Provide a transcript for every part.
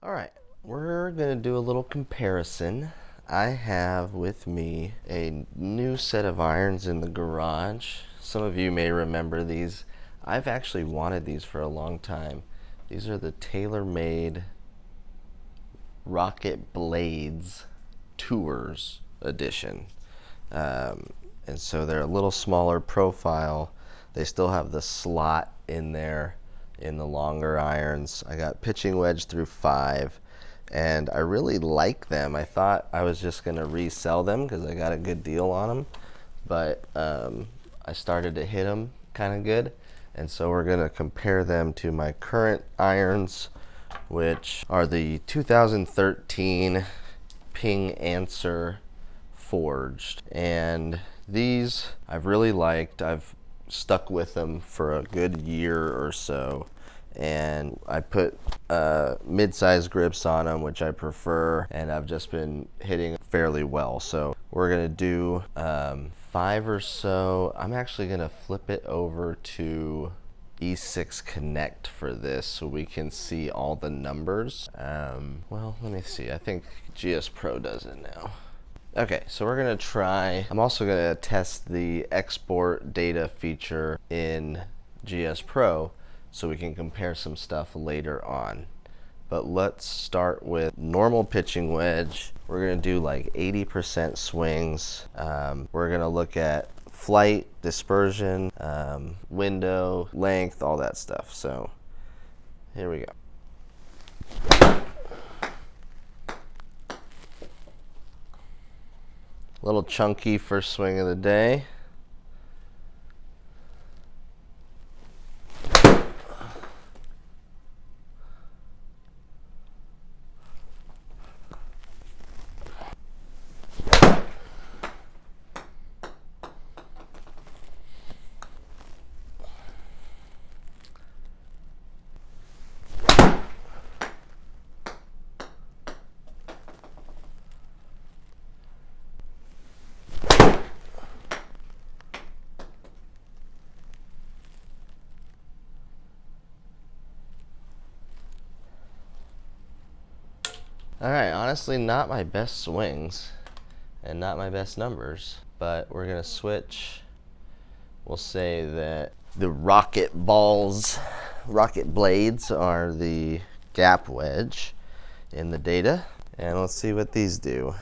Alright, we're going to do a little comparison. I have with me a new set of irons in the garage. Some of you may remember these. I've actually wanted these for a long time. These are the TAYLORMADE ROCKETBLADEZ Tours Edition. And so they're a little smaller profile. They still have the slot in there in the longer irons. I got pitching wedge through 5, and I really like them. I thought I was just going to resell them because I got a good deal on them, but I started to hit them kind of good, and so we're going to compare them to my current irons, which are the 2013 Ping Answer Forged. And these I've really liked. I've stuck with them for a good year or so, and I put mid-size grips on them, which I prefer, and I've just been hitting fairly well. So we're gonna do 5 or so. I'm actually gonna flip it over to E6 Connect for this so we can see all the numbers. Well, let me see. I think GSPRO does it now. Okay, so we're gonna try, I'm also gonna test the export data feature in GSPRO so we can compare some stuff later on. But let's start with normal pitching wedge. We're gonna do like 80% swings. We're gonna look at flight, dispersion, window, length, all that stuff. So here we go. Little chunky first swing of the day. Alright, honestly not my best swings and not my best numbers, but we're gonna switch. We'll say that the ROCKETBLADEZ are the gap wedge in the data, and let's see what these do.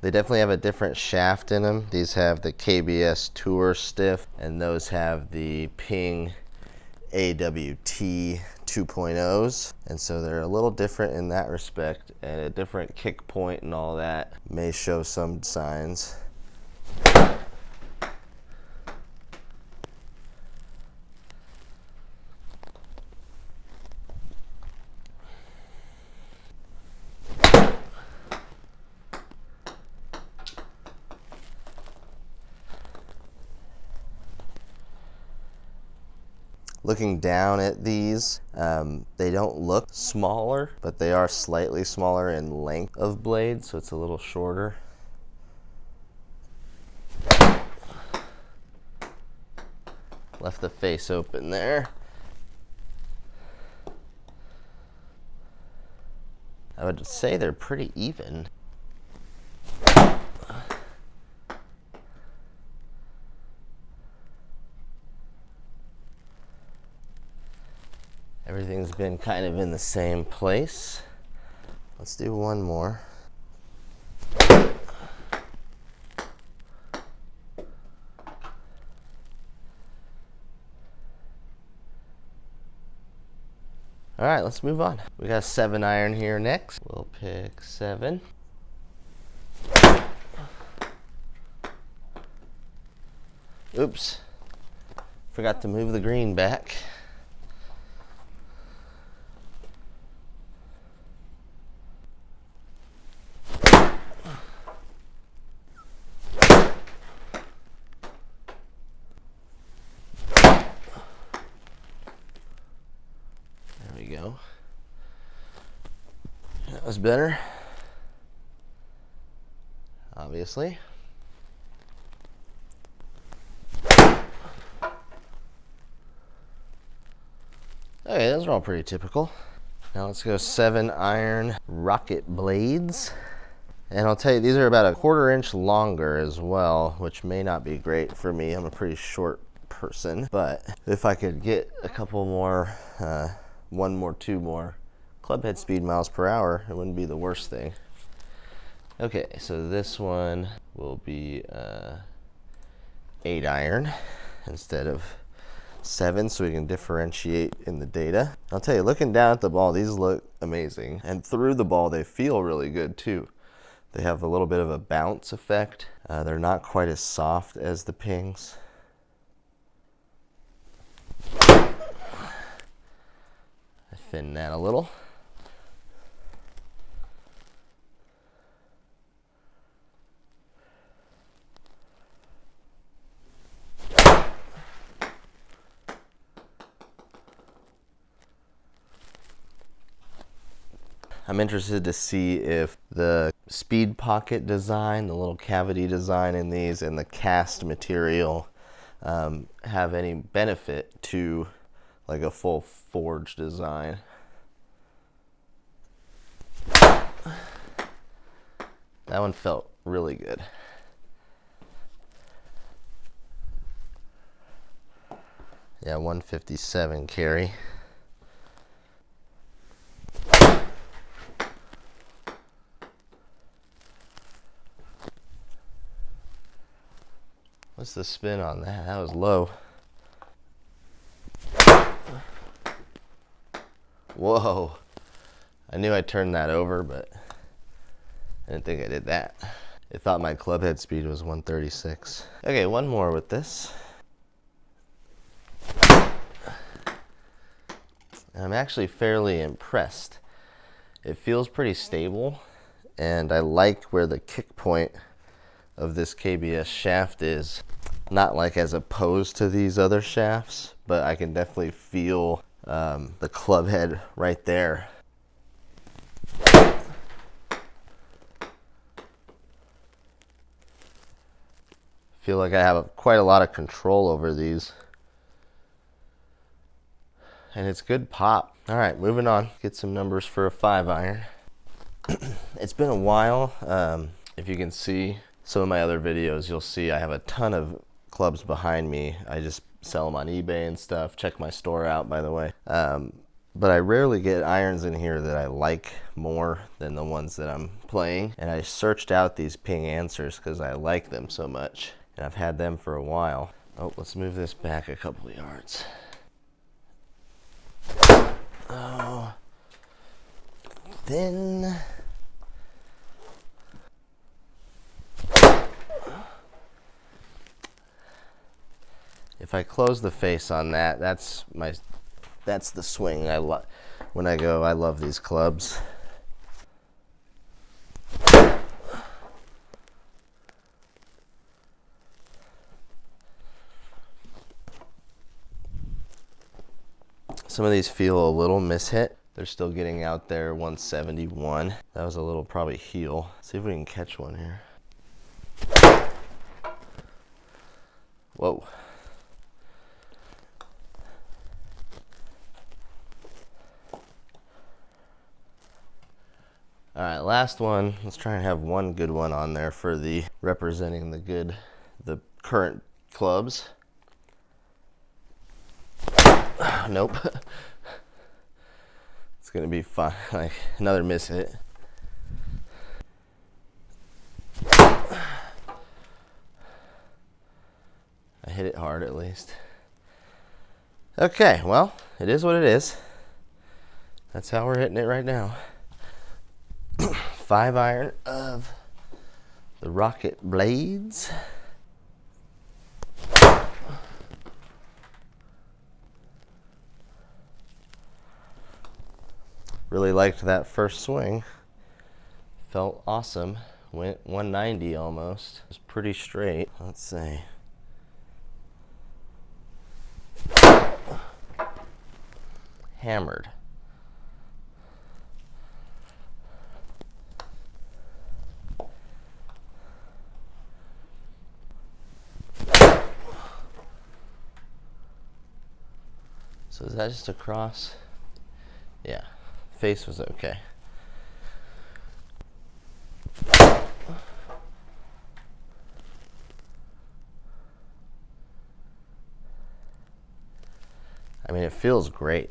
They definitely have a different shaft in them. These have the KBS Tour Stiff, and those have the Ping AWT 2.0s. And so they're a little different in that respect, and a different kick point and all that may show some signs. Looking down at these, they don't look smaller, but they are slightly smaller in length of blade, so it's a little shorter. Left the face open there. I would say they're pretty even. Everything's been kind of in the same place. Let's do one more. All right, let's move on. We got a 7 iron here next. We'll pick 7. Oops, forgot to move the green back. Go. That was better. obviously. Okay, those are all pretty typical. Now let's go 7-iron ROCKETBLADEZ. And I'll tell you, these are about a 1/4 inch longer as well, which may not be great for me. I'm a pretty short person, but if I could get a couple more, 1 more, 2 more club head speed miles per hour, it wouldn't be the worst thing. Okay, so this one will be 8-iron instead of 7, so we can differentiate in the data. I'll tell you, looking down at the ball, these look amazing. And through the ball, they feel really good too. They have a little bit of a bounce effect. They're not quite as soft as the pings. I thin that a little. I'm interested to see if the speed pocket design, the little cavity design in these, and the cast material have any benefit to like a full forge design. That one felt really good. Yeah, 157 carry. What's the spin on that? That was low. Whoa. I knew I turned that over, but I didn't think I did that. It thought my club head speed was 136. Okay, one more with this. I'm actually fairly impressed. It feels pretty stable, and I like where the kick point of this KBS shaft is. Not like as opposed to these other shafts, but I can definitely feel the club head right there. Feel like I have quite a lot of control over these. And it's good pop. All right, moving on. Get some numbers for a 5-iron. It's been a while. If you can see some of my other videos, you'll see I have a ton of clubs behind me. I just sell them on eBay and stuff. Check my store out, by the way. But I rarely get irons in here that I like more than the ones that I'm playing. And I searched out these ping answers because I like them so much. And I've had them for a while. Oh, let's move this back a couple of yards. Oh, thin. If I close the face on that, that's the swing. When I go, I love these clubs. Some of these feel a little mishit. They're still getting out there 171. That was a little probably heel. See if we can catch one here. Whoa. All right, last one. Let's try and have one good one on there for the representing the current clubs. Nope. It's gonna be fun. Like another miss hit. I hit it hard at least. Okay, well, it is what it is. That's how we're hitting it right now. 5-iron of the ROCKETBLADEZ. Really liked that first swing. Felt awesome. Went 190 almost. It was pretty straight. Let's see. Hammered. So is that just a cross? Yeah, face was okay. I mean, it feels great.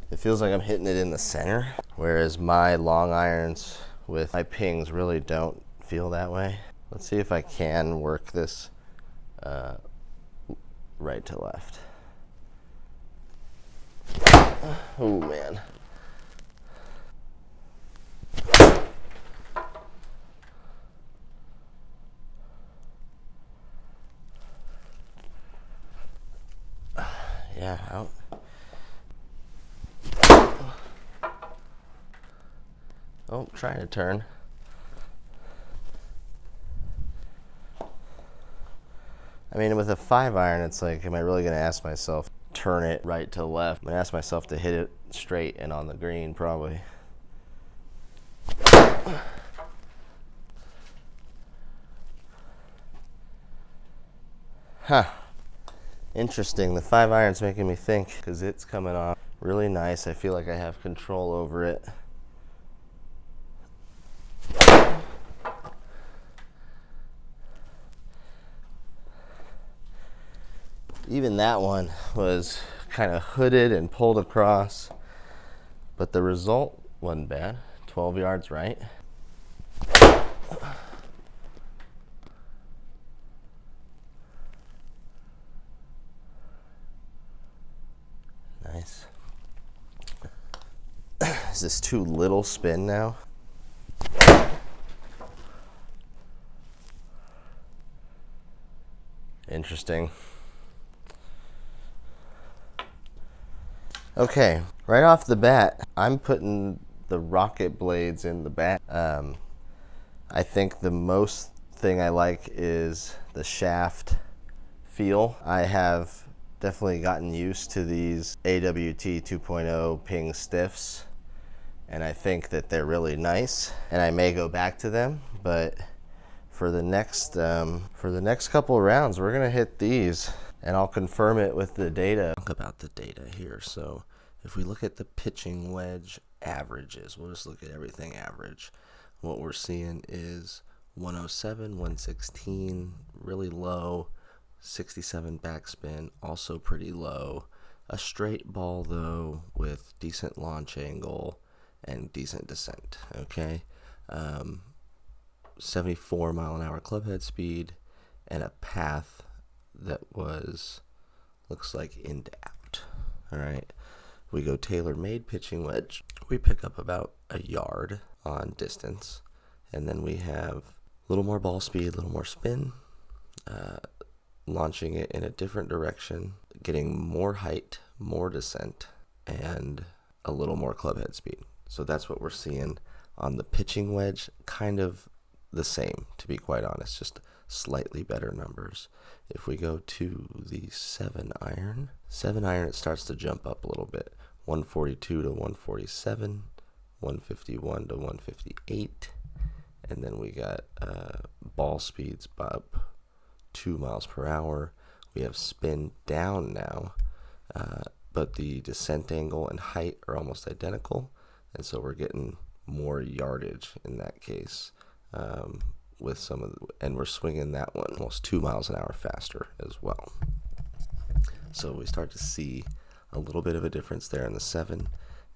It feels like I'm hitting it in the center, whereas my long irons with my pings really don't feel that way. Let's see if I can work this right to left. Oh man. Yeah, out. Oh, trying to turn. I mean, with a 5-iron, it's like, am I really going to ask myself, turn it right to left? I'm going to ask myself to hit it straight and on the green, probably. Huh. Interesting. The 5-iron's making me think, because it's coming off really nice. I feel like I have control over it. Even that one was kind of hooded and pulled across, but the result wasn't bad. 12 yards right. Nice. Is this too little spin now? Interesting. Okay, right off the bat, I'm putting the ROCKETBLADEZ in the back. I think the most thing I like is the shaft feel. I have definitely gotten used to these AWT 2.0 ping stiffs, and I think that they're really nice, and I may go back to them, but for the next couple of rounds, we're gonna hit these, and I'll confirm it with the data. Talk about the data here. So if we look at the pitching wedge averages, we'll just look at everything average. What we're seeing is 107, 116, really low, 67 backspin, also pretty low. A straight ball though, with decent launch angle and decent descent. Okay. 74 mile an hour club head speed, and a path that looks like in-apt. All right, we go TAYLORMADE pitching wedge. We pick up about a yard on distance, and then we have a little more ball speed, a little more spin, launching it in a different direction, getting more height, more descent, and a little more club head speed. So that's what we're seeing on the pitching wedge. Kind of the same, to be quite honest, just slightly better numbers. If we go to the 7-iron, it starts to jump up a little bit. 142 to 147, 151 to 158, and then we got ball speeds up 2 miles per hour. We have spin down now, but the descent angle and height are almost identical, and so we're getting more yardage in that case. With some of and we're swinging that one almost 2 miles an hour faster as well. So we start to see a little bit of a difference there in the 7,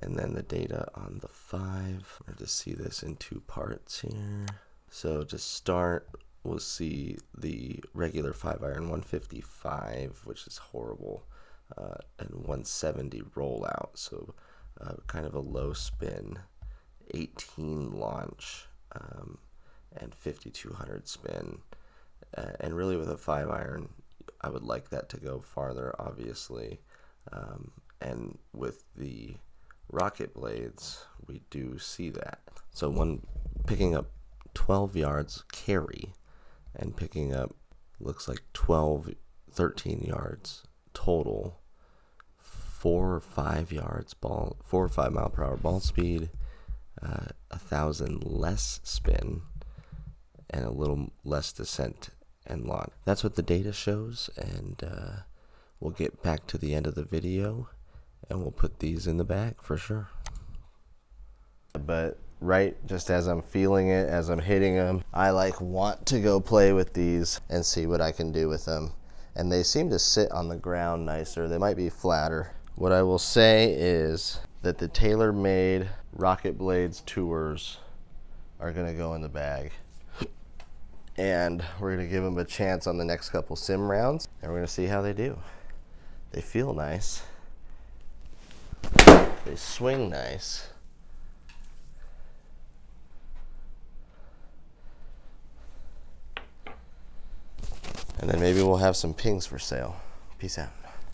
and then the data on the 5. We're to see this in 2 parts here. So to start, we'll see the regular 5-iron 155, which is horrible, and 170 rollout. So kind of a low spin, 18 launch. And 5200 spin, and really with a 5-iron, I would like that to go farther, obviously, and with the ROCKETBLADEZ, we do see that. So one picking up 12 yards carry, and picking up looks like 13 yards total, 4 or 5 yards 4 or 5 mile per hour ball speed, 1,000 less spin, and a little less descent and launch. That's what the data shows, and we'll get back to the end of the video and we'll put these in the bag for sure. But right just as I'm feeling it, as I'm hitting them, I like want to go play with these and see what I can do with them. And they seem to sit on the ground nicer. They might be flatter. What I will say is that the TAYLORMADE ROCKETBLADEZ Tours are gonna go in the bag. And we're gonna give them a chance on the next couple sim rounds, and we're gonna see how they do. They feel nice. They swing nice. And then maybe we'll have some pings for sale. Peace out.